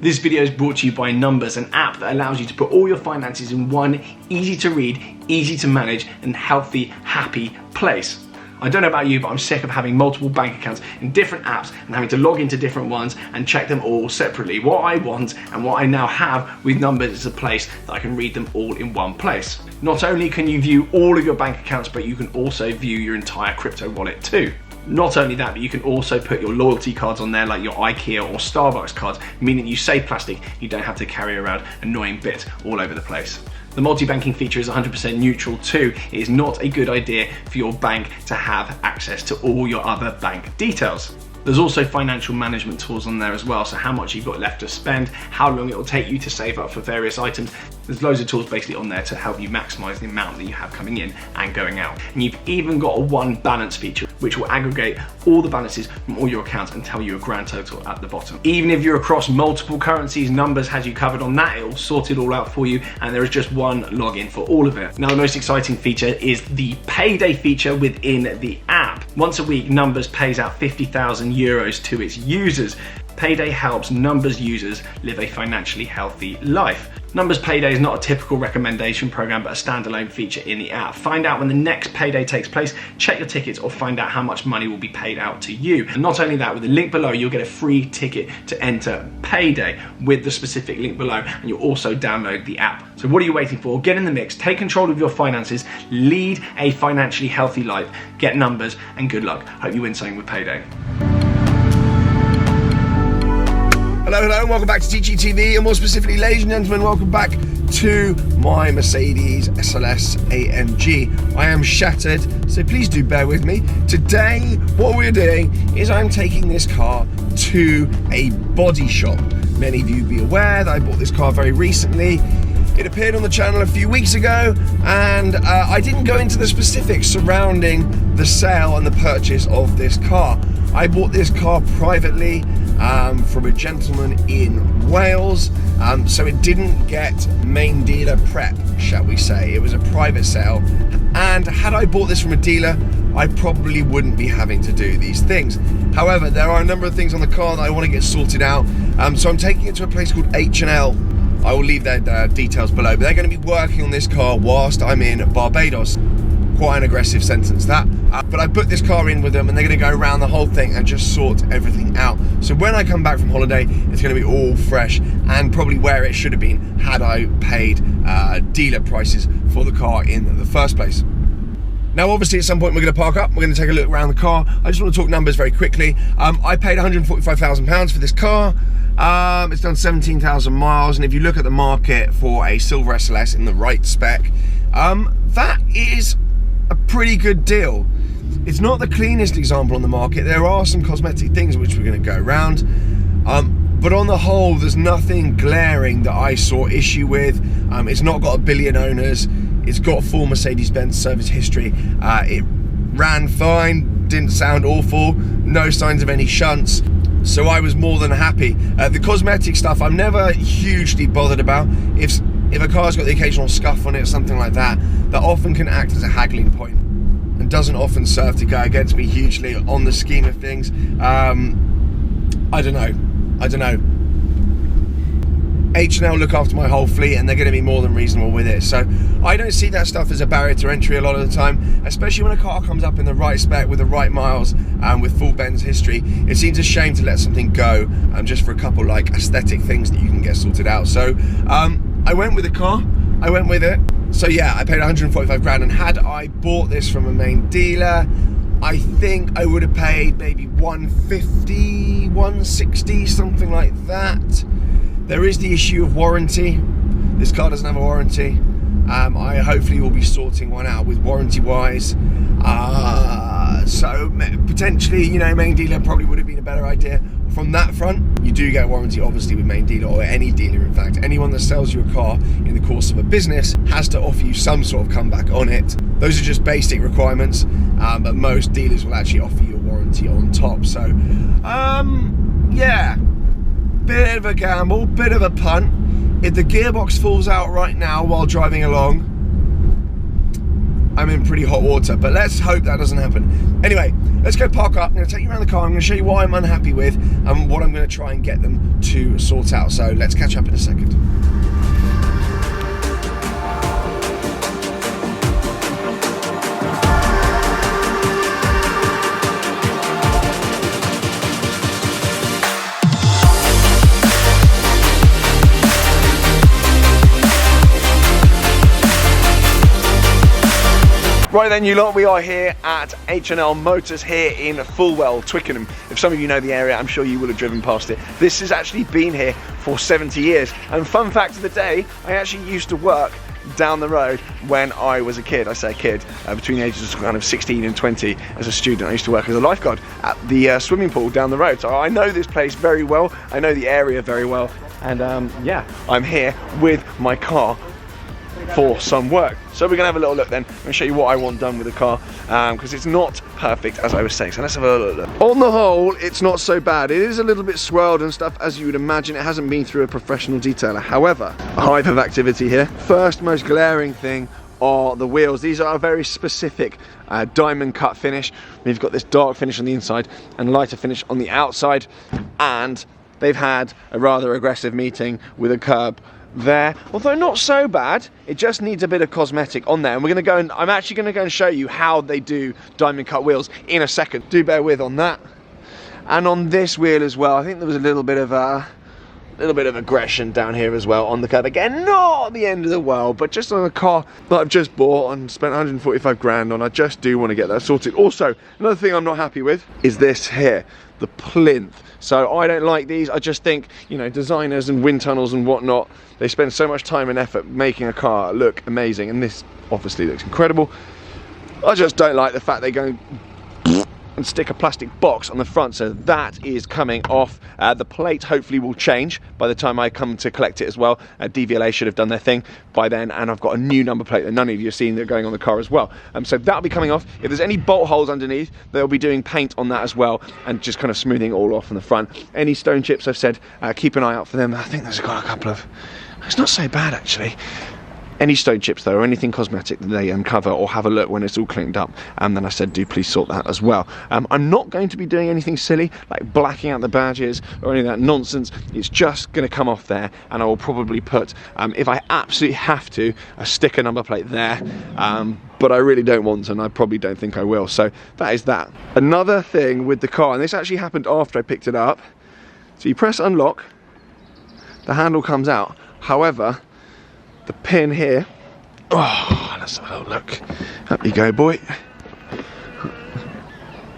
This video is brought to you by Numbers, an app that allows you to put all your finances in one easy to read, easy to manage, and healthy, happy place. I don't know about you, but I'm sick of having multiple bank accounts in different apps and having to log into different ones and check them all separately. What I want and what I now have with Numbers is a place that I can read them all in one place. Not only can you view all of your bank accounts, but you can also view your entire crypto wallet too. Not only that, but you can also put your loyalty cards on there, like your IKEA or Starbucks cards, meaning you save plastic, you don't have to carry around annoying bits all over the place. The multi-banking feature is 100% neutral too. It is not a good idea for your bank to have access to all your other bank details. There's also financial management tools on there as well, so how much you've got left to spend, how long it will take you to save up for various items. There's loads of tools basically on there to help you maximize the amount that you have coming in and going out. And you've even got a one balance feature, which will aggregate all the balances from all your accounts and tell you a grand total at the bottom. Even if you're across multiple currencies, Numbers has you covered on that. It will sort it all out for you, and there is just one login for all of it. Now, the most exciting feature is the payday feature within the app. Once a week, Numbers pays out 50,000 euros to its users. Payday helps Numbers users live a financially healthy life. Numbers Payday is not a typical recommendation program, but a standalone feature in the app. Find out when the next payday takes place, check your tickets, or find out how much money will be paid out to you. And not only that, with the link below, you'll get a free ticket to enter Payday with the specific link below, and you'll also download the app. So what are you waiting for? Get in the mix, take control of your finances, lead a financially healthy life, get Numbers, and good luck. Hope you win something with Payday. Hello, and welcome back to TGTV, and more specifically, ladies and gentlemen, welcome back to my Mercedes SLS AMG. I am shattered, so please do bear with me. Today, what we're doing is I'm taking this car to a body shop. Many of you be aware that I bought this car very recently. It appeared on the channel a few weeks ago, and I didn't go into the specifics surrounding the sale and the purchase of this car. I bought this car privately from a gentleman in Wales, so it didn't get main dealer prep, shall we say. It was a private sale, and had I bought this from a dealer, I probably wouldn't be having to do these things. However, there are a number of things on the car that I want to get sorted out, so I'm taking it to a place called H&L. I will leave their details below, but they're going to be working on this car whilst I'm in Barbados. Quite an aggressive sentence, that. But I booked this car in with them, and they're going to go around the whole thing and just sort everything out. So when I come back from holiday, it's going to be all fresh and probably where it should have been had I paid dealer prices for the car in the first place. Now, obviously, at some point, we're going to park up. We're going to take a look around the car. I just want to talk numbers very quickly. I paid £145,000 for this car. It's done 17,000 miles, and if you look at the market for a silver SLS in the right spec, that is a pretty good deal. It's not the cleanest example on the market. There are some cosmetic things which we're going to go around, but on the whole, there's nothing glaring that I saw issue with. It's not got a billion owners. It's got full Mercedes-Benz service history. It ran fine, didn't sound awful, no signs of any shunts. So I was more than happy. The cosmetic stuff I'm never hugely bothered about. If a car's got the occasional scuff on it or something like that, that often can act as a haggling point and doesn't often serve to go against me hugely on the scheme of things. I don't know. H&L look after my whole fleet, and they're going to be more than reasonable with it. So I don't see that stuff as a barrier to entry a lot of the time, especially when a car comes up in the right spec with the right miles and with full Benz history. It seems a shame to let something go just for a couple like aesthetic things that you can get sorted out. So I went with the car, I went with it. So yeah, I paid 145 grand, and had I bought this from a main dealer, I think I would have paid maybe 150, 160, something like that. There is the issue of warranty. This car doesn't have a warranty. I hopefully will be sorting one out with warranty-wise. So potentially, you know, main dealer probably would have been a better idea. From that front, you do get a warranty, obviously, with main dealer, or any dealer, in fact. Anyone that sells you a car in the course of a business has to offer you some sort of comeback on it. Those are just basic requirements, but most dealers will actually offer you a warranty on top. So, yeah. Bit of a gamble, bit of a punt. If the gearbox falls out right now while driving along, I'm in pretty hot water, but let's hope that doesn't happen. Anyway, let's go park up. I'm going to take you around the car. I'm going to show you what I'm unhappy with and what I'm going to try and get them to sort out. So let's catch up in a second. Right then, you lot, we are here at H&L Motors here in Fulwell, Twickenham. If some of you know the area, I'm sure you will have driven past it. This has actually been here for 70 years. And fun fact of the day, I actually used to work down the road when I was a kid. I say a kid, between the ages of kind of 16 and 20 as a student. I used to work as a lifeguard at the swimming pool down the road. So I know this place very well. I know the area very well. And yeah, I'm here with my car for some work. So we're gonna have a little look then. I'm gonna show you what I want done with the car, because it's not perfect, as I was saying. So let's have a look. On the whole, it's not so bad. It is a little bit swirled and stuff, as you would imagine. It hasn't been through a professional detailer. However, a hive of activity here. First most glaring thing are the wheels. These are a very specific diamond cut finish. We've got this dark finish on the inside and lighter finish on the outside, and they've had a rather aggressive meeting with a curb there, although not so bad. It just needs a bit of cosmetic on there, and I'm actually going to go and show you how they do diamond cut wheels in a second. Do bear with on that. And on this wheel as well, I think there was a little bit of aggression down here as well on the curb. Again, not the end of the world, but just on a car that I've just bought and spent 145 grand on, I just do want to get that sorted. Also, another thing I'm not happy with is this here, the Plinth. So I don't like these. I just think, you know, designers and wind tunnels and whatnot, they spend so much time and effort making a car look amazing, and this obviously looks incredible. I just don't like the fact they go and stick a plastic box on the front, so that is coming off. The plate hopefully will change by the time I come to collect it as well. DVLA should have done their thing by then, and I've got a new number plate that none of you have seen that are going on the car as well. So that'll be coming off. If there's any bolt holes underneath, they'll be doing paint on that as well, and just kind of smoothing it all off on the front. Any stone chips, I've said, keep an eye out for them. I think there's got a couple of, it's not so bad actually. Any stone chips though, or anything cosmetic that they uncover or have a look when it's all cleaned up, and then I said do please sort that as well. I'm not going to be doing anything silly like blacking out the badges or any of that nonsense. It's just going to come off there, and I will probably put, if I absolutely have to, a sticker number plate there, but I really don't want to, and I probably don't think I will. So that is that. Another thing with the car, and this actually happened after I picked it up, so you press unlock, the handle comes out. However, the pin here, oh, let's have a little look. Up you go, boy.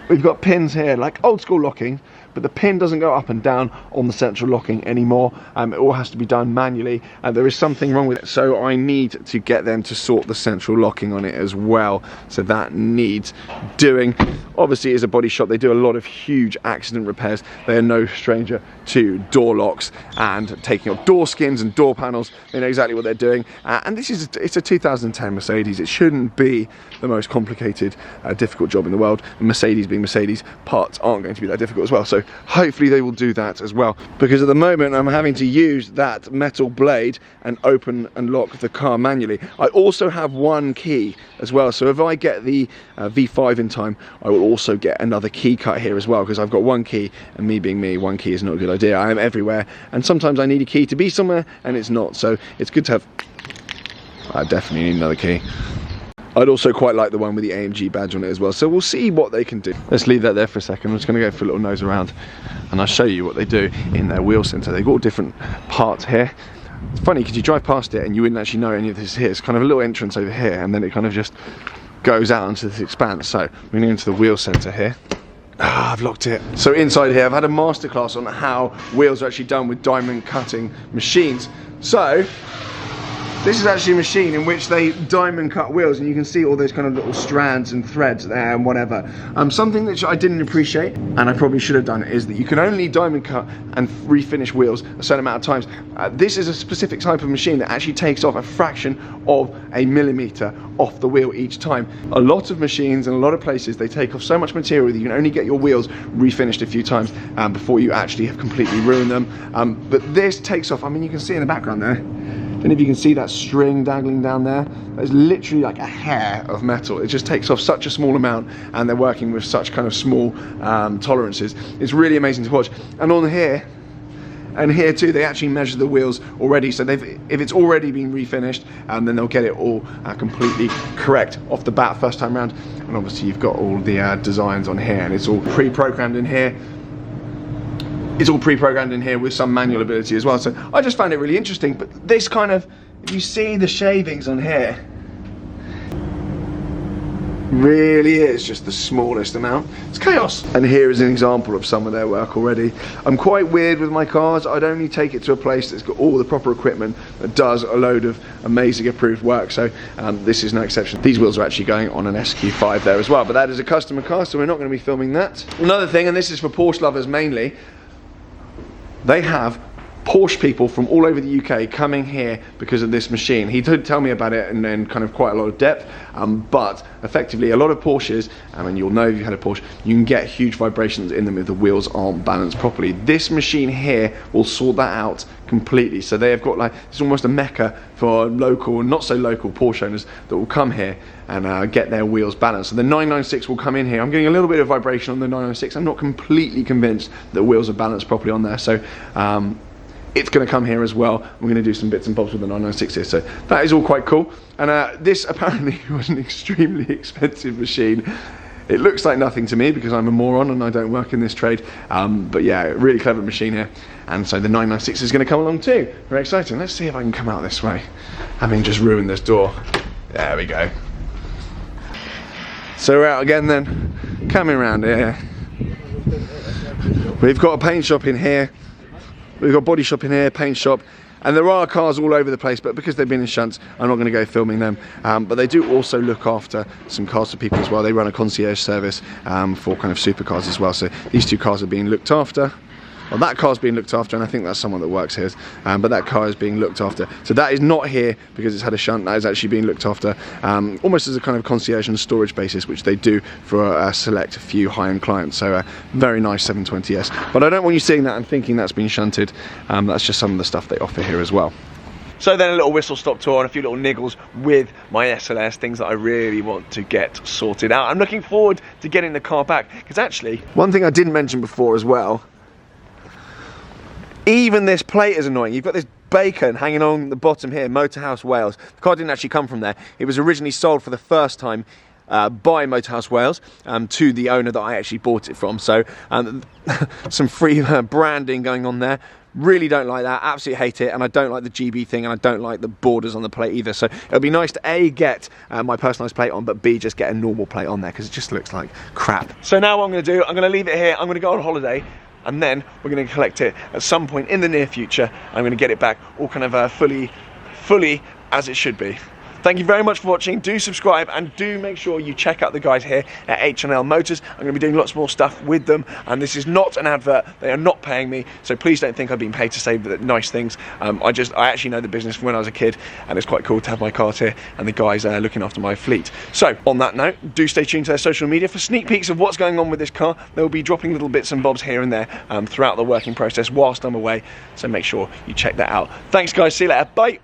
We've got pins here, like old school locking, but the pin doesn't go up and down on the central locking anymore. It all has to be done manually, and there is something wrong with it. So I need to get them to sort the central locking on it as well. So that needs doing. Obviously, it's a body shop. They do a lot of huge accident repairs. They are no stranger to door locks and taking off door skins and door panels. They know exactly what they're doing. And it's a 2010 Mercedes. It shouldn't be the most complicated, difficult job in the world. Mercedes being Mercedes, parts aren't going to be that difficult as well. So hopefully they will do that as well, because at the moment I'm having to use that metal blade and open and lock the car manually. I also have one key as well, so if I get the V5 in time, I will also get another key cut here as well, because I've got one key, and me being me, one key is not a good idea. I am everywhere, and sometimes I need a key to be somewhere and it's not, so it's good to have. I definitely need another key. I'd also quite like the one with the AMG badge on it as well, so we'll see what they can do. Let's leave that there for a second. I'm just going to go for a little nose around, and I'll show you what they do in their wheel centre. They've got all different parts here. It's funny because you drive past it and you wouldn't actually know any of this here. It's kind of a little entrance over here, and then it kind of just goes out into this expanse. So we're going into the wheel centre here. I've locked it. So inside here, I've had a masterclass on how wheels are actually done with diamond cutting machines. So this is actually a machine in which they diamond cut wheels, and you can see all those kind of little strands and threads there and whatever. Something that I didn't appreciate, and I probably should have done, is that you can only diamond cut and refinish wheels a certain amount of times. This is a specific type of machine that actually takes off a fraction of a millimetre off the wheel each time. A lot of machines and a lot of places, they take off so much material that you can only get your wheels refinished a few times before you actually have completely ruined them. But this takes off, I mean, you can see in the background there, And if you can see that string dangling down there, there's literally like a hair of metal. It just takes off such a small amount, and they're working with such kind of small tolerances. It's really amazing to watch. And on here, and here too, they actually measure the wheels already. So if it's already been refinished, then they'll get it all completely correct off the bat first time round. And obviously you've got all the designs on here, and it's all pre-programmed in here. It's all pre-programmed in here with some manual ability as well. So I just found it really interesting. But this kind of, if you see the shavings on here, really is just the smallest amount. It's chaos. And here is an example of some of their work already. I'm quite weird with my cars. I'd only take it to a place that's got all the proper equipment that does a load of amazing approved work. So this is no exception. These wheels are actually going on an SQ5 there as well, but that is a customer car, so we're not going to be filming that. Another thing, and this is for Porsche lovers mainly, they have Porsche people from all over the UK coming here because of this machine. He did tell me about it and then kind of quite a lot of depth, but effectively a lot of Porsches, and you'll know if you've had a Porsche, you can get huge vibrations in them if the wheels aren't balanced properly. This machine here will sort that out completely. So they have got like, it's almost a mecca for local and not so local Porsche owners that will come here and get their wheels balanced. So the 996 will come in here. I'm getting a little bit of vibration on the 996. I'm not completely convinced that wheels are balanced properly on there. So it's going to come here as well. We're going to do some bits and bobs with the 996 here, so that is all quite cool. And this apparently was an extremely expensive machine. It looks like nothing to me because I'm a moron and I don't work in this trade, but yeah, really clever machine here. And so the 996 is going to come along too. Very exciting. Let's see if I can come out this way, having just ruined this door. There we go. So we're out again then, coming around here. We've got a paint shop in here. We've got a body shop in here, paint shop, and there are cars all over the place, but because they've been in shunts, I'm not going to go filming them. But they do also look after some cars for people as well. They run a concierge service for kind of supercars as well. So these two cars are being looked after. Well, that car's being looked after, and I think that's someone that works here, but that car is being looked after. So that is not here because it's had a shunt. That is actually being looked after almost as a kind of concierge and storage basis, which they do for a select few high-end clients. So very nice 720S. But I don't want you seeing that and thinking that's been shunted. That's just some of the stuff they offer here as well. So then a little whistle stop tour and a few little niggles with my SLS, things that I really want to get sorted out. I'm looking forward to getting the car back, because actually, one thing I didn't mention before as well, even this plate is annoying. You've got this bacon hanging on the bottom here, Motorhouse Wales. The car didn't actually come from there. It was originally sold for the first time by Motorhouse Wales to the owner that I actually bought it from. So some free branding going on there. Really don't like that, absolutely hate it, and I don't like the GB thing, and I don't like the borders on the plate either. So it'll be nice to A, get my personalised plate on, but B, just get a normal plate on there, because it just looks like crap. So now what I'm going to do, I'm going to leave it here, I'm going to go on holiday, and then we're going to collect it at some point in the near future. I'm going to get it back all kind of fully as it should be. Thank you very much for watching. Do subscribe and do make sure you check out the guys here at H&L Motors. I'm going to be doing lots more stuff with them, and this is not an advert. They are not paying me, so please don't think I've been paid to say nice things. I actually know the business from when I was a kid, and it's quite cool to have my cars here and the guys looking after my fleet. So on that note, do stay tuned to their social media for sneak peeks of what's going on with this car. They'll be dropping little bits and bobs here and there throughout the working process whilst I'm away, so make sure you check that out. Thanks guys, see you later, bye.